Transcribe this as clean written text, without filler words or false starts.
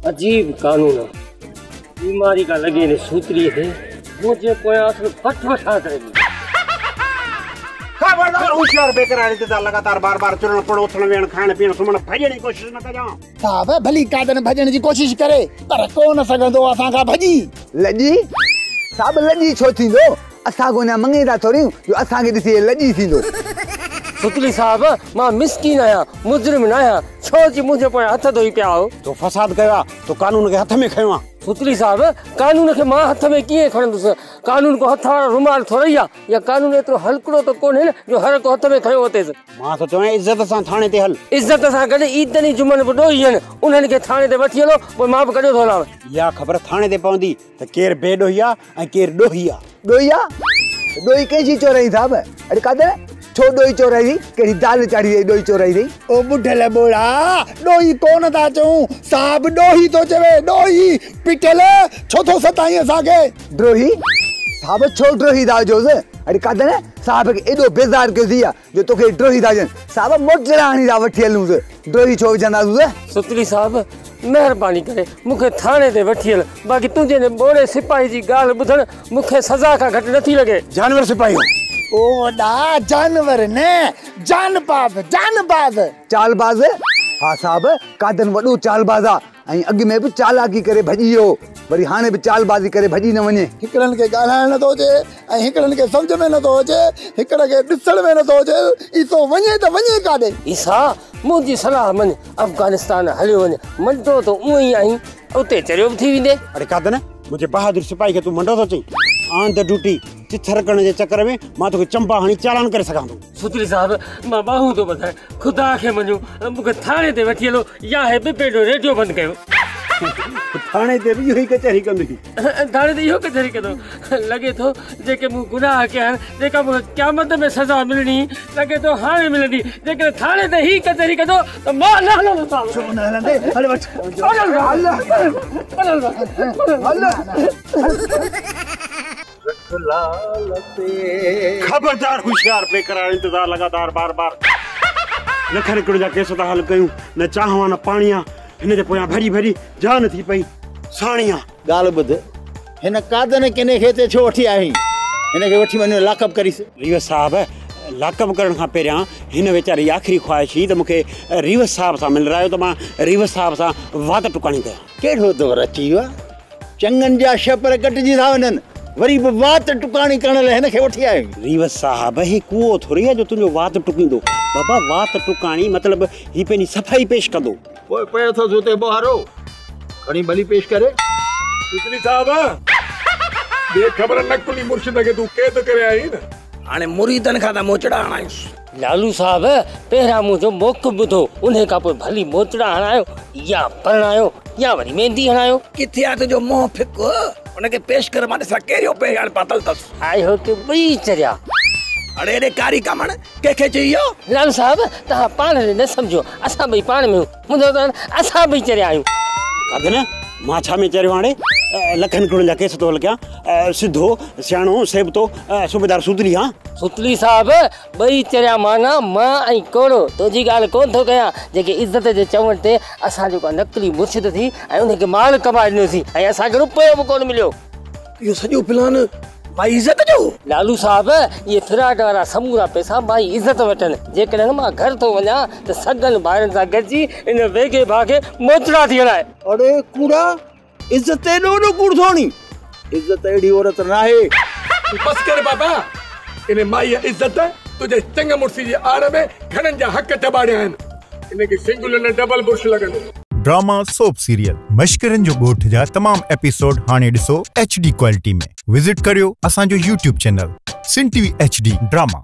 अजीब कानून है। बीमारी का लगे ने सूतरी है मुझे प्रयास में फटफटा करेगी। खबरदार होशियार बेकरार इंतजार लगातार बार-बार चुरण पड़ो उथण वेण खाण पीण सुमण भजण जी कोशिश न कजा। साहब भली कादन भजण जी कोशिश करे पर कोन सघंदो असां का भजी। लजी साहब लजी छो थींदो असां को न मंगेदा थोरी जो असां के दिसी लजी थींदो। सुतली साहब मां मिस्कीन आया मुजरिम न आया छो जी मुझे पर हथ धोई पिया हो तो फसाद कया तो कानून के हथ में खयो। सुतली साहब कानून के मां हथ में किए खणंदुस कानून को हथ वाला रुमाल थोड़ी या कानून एतरो हलकड़ो तो कोने न जो हर को हथ में खयो होते। मां तो चवे इज्जत सा थाने ते हल इज्जत सा गडे ईदनी जुमन बडोई न उन्हन के थाने ते वठी हलो पोइ मां भी कढियो थोला या खबर थाने ते पवंदी त केर बेडोहिया ऐं केर डोहिया। डोहिया डोही कैसी चोरई साहब अरे कादे छो डोही चोरई केड़ी दाल चाड़ी दई डोही चोरई दई। ओ बुढ़ले बोड़ा डोही कोन ता चऊं साहब डोही तो चवे डोही पिटले छो थो सताई असा के द्रोही साहब छो द्रोही दा जोस अरे कादे साहब के एडो बेजार के दिया जो तोके द्रोही दा जन साहब मोटराणी दा वठी हलूं द्रोही छो जंदा तू। सुतली साहब मेहरबानी करे मुखे थाने ते वठी हल बाकी तुझे ने बोड़े सिपाही जी गाल बुधण मुखे सजा का घट नथी लगे। जानवर सिपाही ओ दा जानवर ने जानबाज चालबाज हाँ साहब कादन वडो चालबाजा ऐं अग में भी चालाकी करे भजियो वरी हाने भी चालबाजी करे भजी न वने। हिकड़न के गालाण न तो जे ऐं हिकड़न के समझ में न तो जे हिकड़ के दिसण में न तो जे ई तो वने त वने काडे। ईसा मुजी सलाह मन अफगानिस्तान हलियो वने मंडो तो उई आई उते चरियो थी विंदे। अरे कादन मुझे बहादुर सिपाही के तू मंडो तो चई आन द ड्यूटी चिथर करण जे चक्कर में मां तो चंपा हणी चालान करे सका तो। सुतली साहब मां बाहू तो बताए खुदा के मनो मुखे थाने ते वठी हलो या है पेडो रेडियो बंद कयो। थाने ते भी यही कचहरी कंदी थाने ते यो कचहरी कदो लगे तो जेके मु गुनाह कया जेका क़यामत में सजा मिलनी लगे तो हाने मिलनी जेके थाने ते ही कचहरी कदो तो मां न हलंदो साहब छो न हलंदे अरे बच खबरदार होशियार बेकरार इंतजार लगातार बार-बार लखन निकड़ जा केस ता हल कयूं न चाहवा न पाणिया इन जे पोया भरी भरी जान थी पई साणिया। गाल बुध हिन कादन किने खेते छो वठी आई हिन के वठी वने लाकअप करिस। रिवस साहब लाकअप करण खां पहिरियां हिन वेचारी आखिरी ख्वाहिश ही त मूंखे रिवस साहब सां मिल रहियो त मां रिवस साहब सां वात टुकाणी कयां। केड़ो तो रची वा चंगन जा शपर कटजी था वनन वरी भी वात टुकाणी करण ले हिन के वठी आई। रिवस साहब ही कुओ थोड़ी है जो तुंजो वात टुकींदो बाबा वात टुकाणी मतलब ही पेनी सफाई पेश कंदो। ओए पे तो जोते बहारो खणी भली पेश करे। सुतली साहब बे खबर न कुली मुर्शिद के तू कैद करे आई न हाने मुरीदन खा ता मोचड़ा हणायुस। लालू साहब पहिरा मुझो मोक बुधो उन्हें का पोइ भली मोचड़ा हणायो या परणायो या वरी मेहंदी हणायो। किथे आ तुजो मोह फिक उनके पेश कर माने सा केरियो पे हाल पातल तस आय हो के बई चरिया। अरे रे कारी कामण के चाहियो लालू साहब ता पाण ने समझो असा बई पाण में मुझो तो असा बई चरिया आयु। कादन मां छा में चरियो हाणे लखन कुड़ जा केस तो हल कया सिद्धो सियाणो सेबतो सूबेदार सुतली। हां सुतली साहब बई चरिया माना मां आई कोड़ो तुझी गाल कोन थो कया जेके इज्जत जे चवण ते असा जो नकली मुर्शिद थी ऐं उन्हें के माल कमाइनो सी ऐं असा के रुपयो भी कोन मिलियो। यो सजो प्लान माई इज्जत जो लालू साहब ये फिराट वाला समूरा पैसा माई इज्जत वठन जेकॾहिं मां घर तो वञा त सगन भाइरनि सां गॾिजी इन वेगे भागे मोचड़ा थी हणाए। अरे कूड़ा इज्जत एडो कूड़ थोनी इज्जत एडी औरत नाहे। बस कर बाबा इने माई इज्जत तुझे चंग मुर्सी जी आड़ में घणन जा हक टबाड़िया आहिनि इन के सिंगल ने डबल बुश लगन। ड्रामा सोप सीरियल मश्करन जो गोठ जा तमाम एपिसोड हाने ॾिसो HD क्वालिटी में विजिट करियो असांजो YouTube चैनल SindhTVHD ड्रामा।